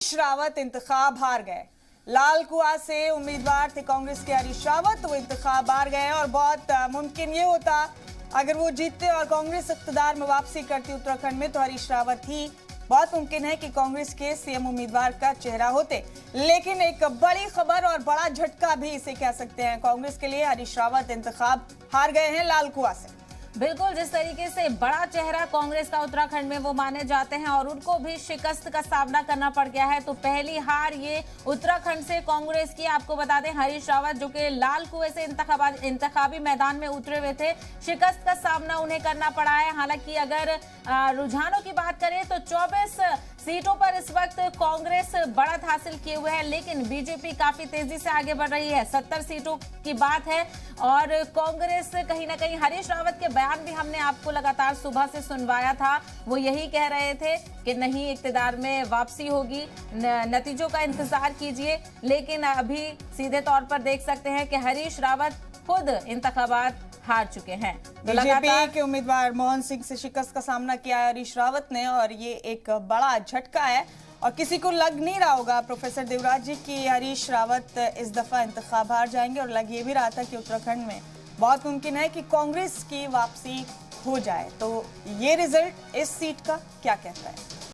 रावत इंतखाब हार गए। लाल कुआं से उम्मीदवार थे कांग्रेस के हरीश रावत, वो इंतखाब हार गए और बहुत मुमकिन ये होता अगर वो जीतते और कांग्रेस इख्तिदार में वापसी करती उत्तराखंड में तो हरीश रावत ही बहुत मुमकिन है कि कांग्रेस के सीएम उम्मीदवार का चेहरा होते। लेकिन एक बड़ी खबर और बड़ा झटका भी इसे कह सकते हैं कांग्रेस के लिए, हरीश रावत इंतखाब हार गए हैं लाल कुआं से। बिल्कुल, जिस तरीके से बड़ा चेहरा कांग्रेस का उत्तराखंड में वो माने जाते हैं और उनको भी शिकस्त का सामना करना पड़ गया है। तो पहली हार ये उत्तराखंड से कांग्रेस की। आपको बता दें, हरीश रावत जो कि लाल कुएं से इंतखाबी मैदान में उतरे हुए थे, शिकस्त का सामना उन्हें करना पड़ा है। हालांकि अगर रुझानों की बात करें तो 24 सीटों पर इस वक्त कांग्रेस बढ़त हासिल किए हुए है, लेकिन बीजेपी काफी तेजी से आगे बढ़ रही है। 70 सीटों की बात है और कांग्रेस कहीं ना कहीं, हरीश रावत के बयान भी हमने आपको लगातार सुबह से सुनवाया था, वो यही कह रहे थे कि नहीं, इक्तिदार में वापसी होगी, नतीजों का इंतजार कीजिए। लेकिन अभी सीधे तौर पर देख सकते हैं कि हरीश रावत खुद इंतखाबात हार चुके हैं। बीजेपी के उम्मीदवार मोहन सिंह से शिकस्त का सामना किया है हरीश रावत ने और ये एक बड़ा झटका है और किसी को लग नहीं रहा होगा, प्रोफेसर देवराज जी, की हरीश रावत इस दफा इंतखाब हार जाएंगे। और लग ये भी रहा था कि उत्तराखंड में बहुत मुमकिन है कि कांग्रेस की वापसी हो जाए। तो ये रिजल्ट इस सीट का क्या कहता है?